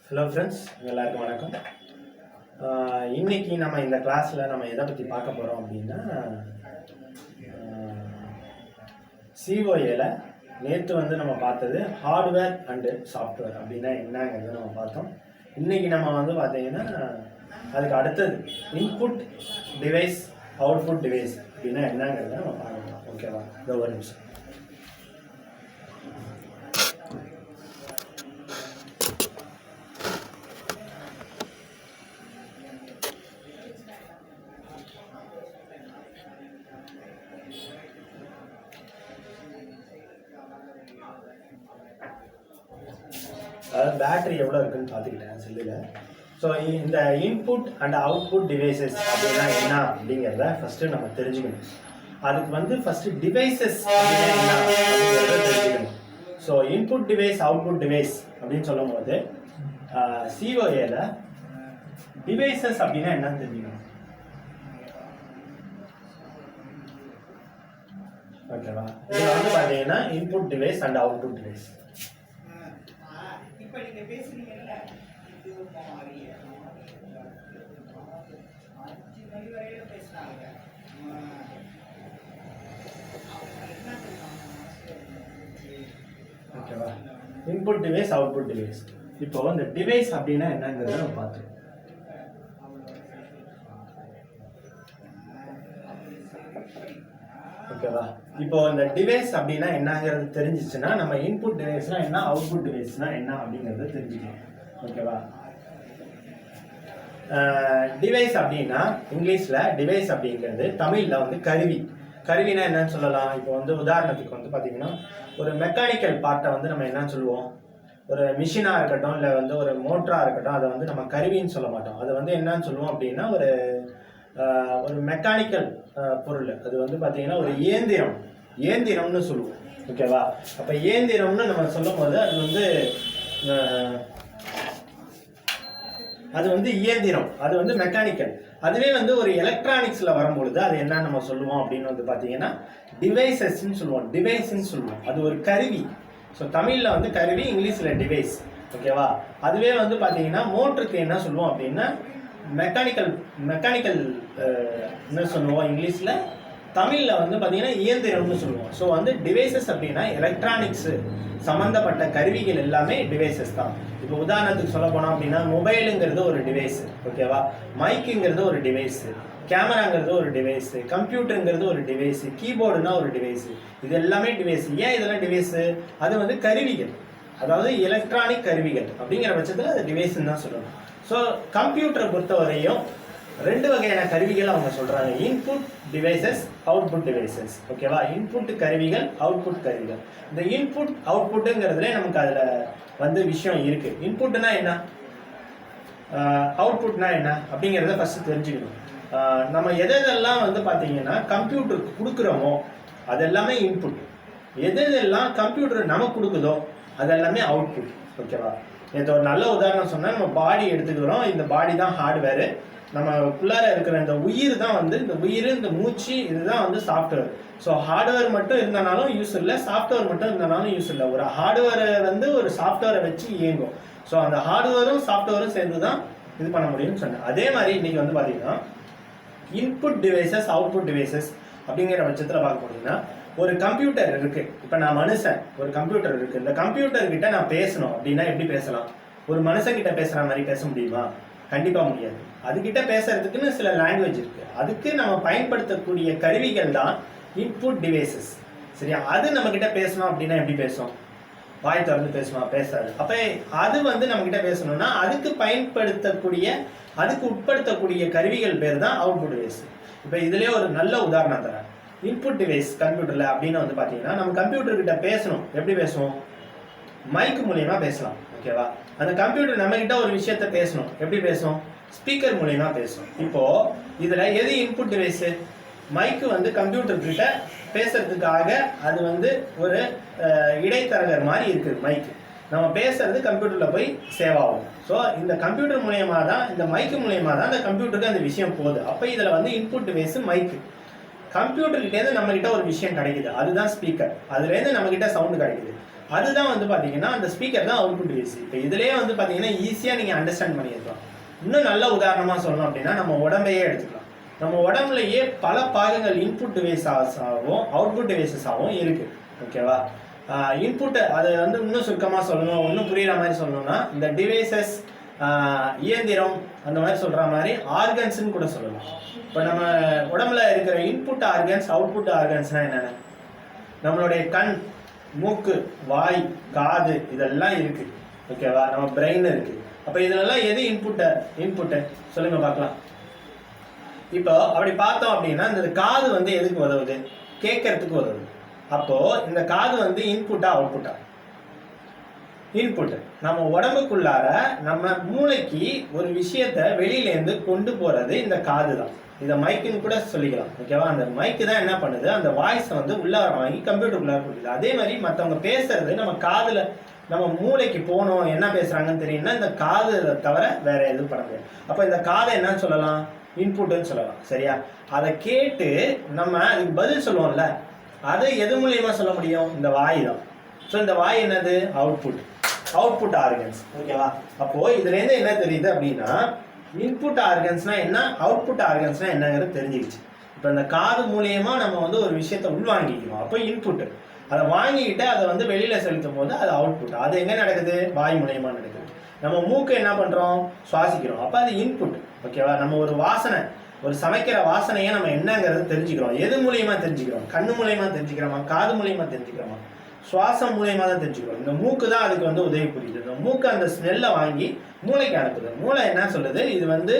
Hello friends, எல்லாருக்கும் வணக்கம். இன்னைக்கு நம்ம இந்த கிளாஸில் நம்ம எதை பற்றி பார்க்க போகிறோம் அப்படின்னா சிஓஏல நேற்று நம்ம பார்த்தது ஹார்ட்வேர் அண்டு சாஃப்ட்வேர் அப்படின்னா என்னங்கிறத நம்ம பார்த்தோம். இன்றைக்கி நம்ம பார்த்தீங்கன்னா அதுக்கு அடுத்தது இன்புட் டிவைஸ் அவுட்புட் டிவைஸ் அப்படின்னா என்னங்கிறத நம்ம பார்க்கலாம். ஓகேவா? இந்த ஒரு நிமிஷம். அதாவது பேட்டரி எவ்வளோ இருக்குன்னு பார்த்துக்கிட்டேன் செல்லில். ஸோ இந்த இன்புட் அண்ட் அவுட்புட் டிவைசஸ் அப்படின்னா என்ன அப்படிங்கிறத ஃபஸ்ட்டு நம்ம தெரிஞ்சுக்கணும். அதுக்கு ஃபஸ்ட்டு டிவைசஸ் அப்படின்னா என்ன அப்படிங்கிறத தெரிஞ்சுக்கணும். So input device output device அப்படின்னு சொல்லும் போது சிஓஏல டிவைசஸ் அப்படின்னா என்னன்னு தெரிஞ்சுக்கணும். ஓகேவா? இது பார்த்தீங்கன்னா input device and output device. ஓகேவா? Input device output device. இப்போ இந்த டிவைஸ் அப்படின்னா என்னங்கிறத நம்ம பார்த்தோம். ஓகேவா? இப்போ இந்த டிவைஸ் அப்படின்னா என்னங்கிறது தெரிஞ்சிச்சுன்னா நம்ம இன்புட் டிவைஸ்னா என்ன அவுட்புட் டிவைஸ்னா என்ன அப்படிங்கிறத தெரிஞ்சுக்கலாம். ஓகேவா? டிவைஸ் அப்படின்னா இங்கிலீஷில் டிவைஸ் அப்படிங்கிறது தமிழில் கருவி. கருவினா என்னன்னு சொல்லலாம். இப்போ உதாரணத்துக்கு பார்த்தீங்கன்னா ஒரு மெக்கானிக்கல் பார்ட்டை நம்ம என்னன்னு சொல்லுவோம். ஒரு மிஷினாக இருக்கட்டும் இல்லை ஒரு மோட்டராக இருக்கட்டும், அதை நம்ம கருவின்னு சொல்ல மாட்டோம். அது என்னன்னு சொல்லுவோம் அப்படின்னா ஒரு மெக்கானிக்கல் பொருள். அது பார்த்தீங்கன்னா ஒரு இயந்திரம்னு சொல்லுவோம். ஓகேவா? அப்போ இயந்திரம்னு நம்ம சொல்லும் போது அது இயந்திரம், அது மெக்கானிக்கல். அதுவே ஒரு எலக்ட்ரானிக்ஸில் வரும்பொழுது அது என்ன நம்ம சொல்லுவோம் அப்படின்னு பார்த்தீங்கன்னா டிவைசஸ்ன்னு சொல்லுவோம். டிவைஸ்ன்னு சொல்லுவோம். அது ஒரு கருவி. ஸோ தமிழில் கருவி, இங்கிலீஷில் டிவைஸ். ஓகேவா? அதுவே பார்த்தீங்கன்னா மோட்டருக்கு என்ன சொல்லுவோம் அப்படின்னா மெக்கானிக்கல் என்ன சொல்லுவோம் இங்கிலீஷில். தமிழில் பார்த்தீங்கன்னா இயந்திரம்னு சொல்லுவோம். ஸோ டிவைசஸ் அப்படின்னா எலக்ட்ரானிக்ஸு சம்மந்தப்பட்ட கருவிகள் எல்லாமே டிவைசஸ் தான். இப்போ உதாரணத்துக்கு சொல்ல போனோம் அப்படின்னா மொபைலுங்கிறது ஒரு டிவைஸ். ஓகேவா? மைக்குங்கிறது ஒரு டிவைஸ், கேமராங்கிறது ஒரு டிவைஸ், கம்ப்யூட்டருங்கிறது ஒரு டிவைஸ், கீபோர்டுனா ஒரு டிவைஸ். இது எல்லாமே டிவைஸ். ஏன் இதெல்லாம் டிவைஸு? அது கருவிகள், அதாவது எலக்ட்ரானிக் கருவிகள். அப்படிங்கிற பட்சத்தில் அது டிவைஸ்ன்னு தான் சொல்லணும். ஸோ கம்ப்யூட்டரை பொறுத்தவரையும் ரெண்டு வகையான கருவிகள் அவங்க சொல்றாங்க. Input devices, output devices. ஓகேவா? இன்புட் கருவிகள், அவுட்புட் கருவிகள். இந்த இன்புட் அவுட்புட்டுங்கிறதுல நமக்கு அதில் விஷயம் இருக்கு. இன்புட்னா என்ன, அவுட்புட்னா என்ன அப்படிங்கிறத ஃபர்ஸ்ட் தெரிஞ்சுக்கணும். நம்ம எதெல்லாம் பார்த்தீங்கன்னா கம்ப்யூட்டருக்கு கொடுக்குறோமோ அதெல்லாமே இன்புட். எதெல்லாம் கம்ப்யூட்டர் நமக்கு கொடுக்குதோ அதெல்லாமே அவுட்புட். ஓகேவா? இது ஒரு நல்ல உதாரணம் சொன்னால், நம்ம பாடி எடுத்துக்கிறோம். இந்த பாடி தான் ஹார்ட்வேரு. நமக்குள்ளார இருக்கிற இந்த உயிர் தான் இந்த உயிர், இந்த மூச்சு, இதுதான் சாஃப்ட்வேர். ஸோ ஹார்ட்வேர் மட்டும் இருந்தனாலும் யூஸ் இல்லை, சாஃப்ட்வேர் மட்டும் இருந்தனாலும் யூஸ் இல்லை. ஒரு ஹார்ட்வேரை ஒரு சாஃப்ட்வேரை வச்சு இயங்கும். ஸோ அந்த ஹார்ட்வேரும் சாஃப்ட்வேரும் சேர்ந்து தான் இது பண்ண முடியும்னு சொன்னேன். அதே மாதிரி இன்னைக்கு பார்த்தீங்கன்னா இன்புட் டிவைசஸ் அவுட்புட் டிவைசஸ் அப்படிங்கிற பட்சத்தில் பார்க்க போனீங்கன்னா ஒரு கம்ப்யூட்டர் இருக்கு. இப்போ நான் மனுஷன், ஒரு கம்ப்யூட்டர் இருக்கு. இந்த கம்ப்யூட்டர் கிட்ட நான் பேசணும் அப்படின்னா எப்படி பேசலாம்? ஒரு மனுஷன் கிட்ட பேசுற மாதிரி பேச முடியுமா? கண்டிப்பா முடியாது. அதுகிட்ட பேசுறதுக்குன்னு சில லாங்குவேஜ் இருக்கு. அதுக்கு நம்ம பயன்படுத்தக்கூடிய கருவிகள் தான் இன்புட் டிவைசஸ். சரியா? அது நம்ம கிட்ட பேசணும் அப்படின்னா எப்படி பேசும்? வாய் திறந்து பேசுமா? பேசாது. அப்ப அது நம்ம கிட்ட பேசணும்னா அதுக்கு பயன்படுத்தக்கூடிய, அதுக்கு உட்படுத்தக்கூடிய கருவிகள் பேர் தான் அவுட்புட் டிவைஸ். இப்போ இதுலயே ஒரு நல்ல உதாரணம் தரேன். இன்புட் டிவைஸ் கம்ப்யூட்டர்ல அப்படின்னு பார்த்தீங்கன்னா நம்ம கம்ப்யூட்டர் கிட்ட பேசணும். எப்படி பேசுவோம்? மைக் மூலியமா பேசலாம். ஓகேவா? அந்த கம்ப்யூட்டர் நம்ம கிட்ட ஒரு விஷயத்த பேசணும். எப்படி பேசும்? ஸ்பீக்கர் மூலியமா பேசும். இப்போ இதுல எது இன்புட் டிவைஸ்? மைக்கு கம்ப்யூட்டர் கிட்ட பேசுறதுக்காக அது ஒரு இடைத்தரகர் மாதிரி இருக்குது. மைக்கு நம்ம பேசுறது கம்ப்யூட்டர்ல போய் சேவ் ஆகும். ஸோ இந்த கம்ப்யூட்டர் மூலியமா தான், இந்த மைக்கு மூலியமா தான் அந்த கம்ப்யூட்டருக்கு அந்த விஷயம் போகுது. அப்போ இதுல இன்புட் டிவைஸ் மைக்கு. கம்ப்யூட்டர் கிட்டேருந்து நம்ம கிட்ட ஒரு விஷயம் கிடைக்குது, அதுதான் ஸ்பீக்கர். அதுலேருந்து நம்ம கிட்ட சவுண்டு கிடைக்குது. அதுதான் வந்து பார்த்தீங்கன்னா அந்த ஸ்பீக்கர் தான் அவுட்புட் டிவைஸ். இப்போ இதுலேயே வந்து பார்த்தீங்கன்னா ஈஸியாக நீங்கள் அண்டர்ஸ்டாண்ட் பண்ணியிருக்கலாம். இன்னும் நல்ல உதாரணமாக சொல்லணும் அப்படின்னா நம்ம உடம்பையே எடுத்துக்கலாம். நம்ம உடம்புலையே பல பாகங்கள் இன்புட் டிவைஸாகவும் அவுட்புட் டிவைசஸாகவும் இருக்குது. ஓகேவா? இன்புட் அதை வந்து இன்னும் சுருக்கமாக சொல்லணும், இன்னும் புரிகிற மாதிரி சொல்லணும்னா இந்த டிவைசஸ் இயந்திரம் அந்த மாதிரி சொல்கிற மாதிரி ஆர்கன்ஸ்ன்னு கூட சொல்லலாம். இப்போ நம்ம உடம்புல இருக்கிற இன்புட் ஆர்கன்ஸ் அவுட்புட் ஆர்கன்ஸ்னால் என்னென்ன? நம்மளுடைய கண், மூக்கு, வாய், காது இதெல்லாம் இருக்குது. ஓகேவா? நம்ம பிரெயின் இருக்குது. அப்போ இதெல்லாம் எது இன்புட்டு சொல்லுங்க பார்க்கலாம். இப்போ அப்படி பார்த்தோம் அப்படின்னா இந்த காது வந்து எதுக்கு உதவுது? கேட்கறதுக்கு உதவுது. அப்போ இந்த காது வந்து இன்புட்டா அவுட்புட்டா? இன்புட். நம்ம உடம்புக்குள்ளார நம்ம மூளைக்கு ஒரு விஷயத்த வெளியிலேருந்து கொண்டு போறது இந்த காது தான். இதை மைக்குன்னு கூட சொல்லிக்கலாம். ஓகேவா? அந்த மைக்கு தான் என்ன பண்ணுது, அந்த வாய்ஸை வந்து உள்ளார வாங்கி கம்ப்யூட்டருக்குள்ளார கொடுக்குது. அதே மாதிரி மற்றவங்க பேசுறது நம்ம காதுல நம்ம மூளைக்கு போகணும், என்ன பேசுறாங்கன்னு தெரியும்னா இந்த காது தவிர வேற எதுவும் பண்ண முடியாது. அப்போ இந்த காதை என்னன்னு சொல்லலாம்? இன்புட்னு சொல்லலாம். சரியா? அதை கேட்டு நம்ம அதுக்கு பதில் சொல்லுவோம்ல, அது எது மூலியமா சொல்ல முடியும்? இந்த வாய் தான். ஸோ இந்த வாய் என்னது? Output organs. ஓகேவா? அப்போ இதுல இருந்து என்ன தெரியுது அப்படின்னா இன்புட் ஆர்கன்ஸ்னா என்ன, அவுட்புட் ஆர்கன்ஸ்னா என்னங்கிறது தெரிஞ்சிருச்சு. இப்போ இந்த காது மூலியமா நம்ம வந்து ஒரு விஷயத்தை உள்வாங்கிக்கிறோம். அப்போ இன்புட். அதை வாங்கிக்கிட்டு அதை வந்து வெளியில செலுத்தும் போது அது அவுட்புட். அது எங்க நடக்குது? வாய் மூலியமா நடக்குது. நம்ம மூக்கு என்ன பண்றோம்? சுவாசிக்கிறோம். அப்போ அது இன்புட். ஓகேவா? நம்ம ஒரு வாசனை, ஒரு சமைக்கிற வாசனையை நம்ம என்னங்கிறது தெரிஞ்சுக்கிறோம். எது மூலியமா தெரிஞ்சுக்கிறோம்? கண்ணு மூலியமா தெரிஞ்சுக்கிறோமா, காது மூலியமா தெரிஞ்சுக்கிறோமா, சுவாசம் மூலியமா தான் தெரிஞ்சுக்கிறோம். இந்த மூக்கு தான் அதுக்கு வந்து உதவி புரியுது. இந்த மூக்கு அந்த ஸ்மெல்லை வாங்கி மூளைக்கு அனுப்புது. மூளை என்ன சொல்லுது? இது வந்து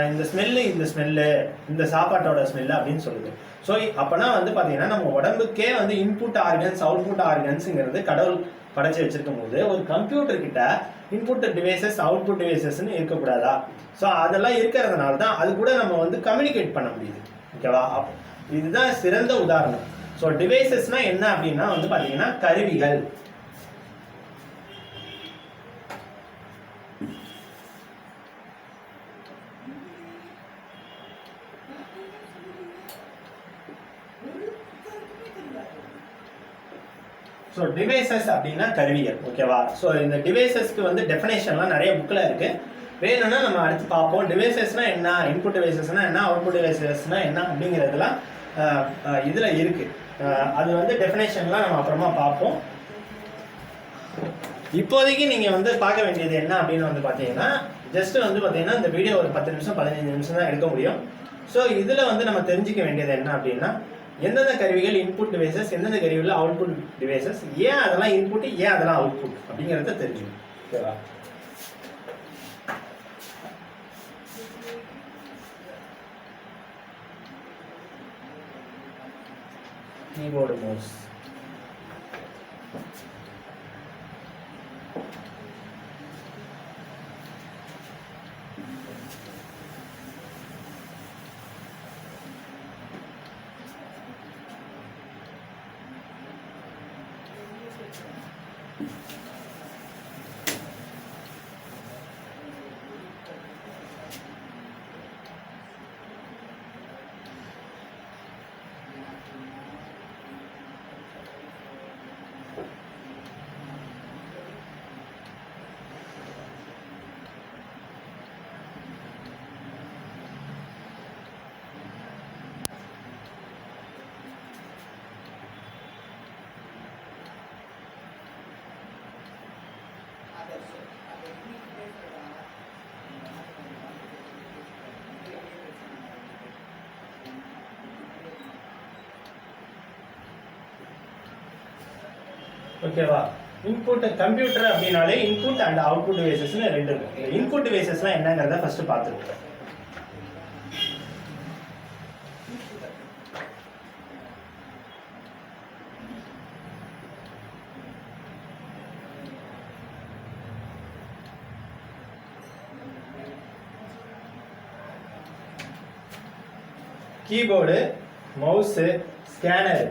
இந்த ஸ்மெல்லு இந்த சாப்பாட்டோட ஸ்மெல்லு அப்படின்னு சொல்லுது. ஸோ அப்போனா வந்து பார்த்தீங்கன்னா நம்ம உடம்புக்கே வந்து இன்புட் ஆர்கன்ஸ் அவுட்புட் ஆர்கன்ஸுங்கிறது கடவுள் படைச்சு வச்சிருக்கும் போது ஒரு கம்ப்யூட்டர் கிட்ட இன்புட் டிவைசஸ் அவுட்புட் டிவைசஸ்ன்னு இருக்கக்கூடாதா? ஸோ அதெல்லாம் இருக்கிறதுனால தான் அது கூட நம்ம வந்து கம்யூனிகேட் பண்ண முடியுது. ஓகேவா? இதுதான் சிறந்த உதாரணம். ஸோ டிவைசஸ்னா என்ன அப்படின்னா வந்து பார்த்தீங்கன்னா கருவிகள். ஸோ டிவைசஸ் அப்படின்னா கருவிகள். ஓகேவா? ஸோ இந்த டிவைசஸ்க்கு வந்து டெஃபினேஷன்லாம் நிறைய புக்கில் இருக்கு. வேணும்னா நம்ம அடுத்து பார்ப்போம். டிவைசஸ்னா என்ன, இன்புட் டிவைசஸ்னா என்ன, அவுட்புட் டிவைசஸ்னா என்ன அப்படிங்கிறதுலாம் இதில் இருக்கு. அது வந்து டெஃபினேஷன்லாம் நம்ம அப்புறமா பார்ப்போம். இப்போதைக்கு நீங்கள் வந்து பார்க்க வேண்டியது என்ன அப்படின்னு வந்து பார்த்தீங்கன்னா ஜஸ்ட் வந்து பார்த்தீங்கன்னா இந்த வீடியோ ஒரு 10 நிமிஷம் 15 நிமிஷம் தான் எடுக்க முடியும். ஸோ இதில் வந்து நம்ம தெரிஞ்சுக்க வேண்டியது என்ன அப்படின்னா எந்தெந்த கருவிகள் இன்புட் டிவைசஸ், எந்தெந்த கருவிகள் அவுட்புட் டிவைசஸ், ஏன் அதெல்லாம் இன்புட், ஏன் அதெல்லாம் அவுட்புட் அப்படிங்கிறத தெரிஞ்சுக்கணும். ஓகேவா? Keyboard, mouse. ஓகேவா? இன்புட் கம்ப்யூட்டர் அப்படின்னாலே இன்புட் அண்ட் அவுட்புட் டிவைசஸ்னு ரெண்டு இருக்கும். இந்த இன்புட் டிவைசஸ்லாம் என்னங்கிறத ஃபர்ஸ்ட் பார்த்துருக்கோம். Keyboard, mouse, scanner.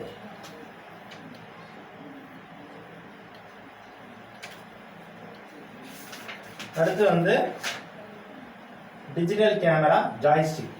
அடுத்து வந்து டிஜிட்டல் கேமரா, ஜாய்ஸ்டிக்.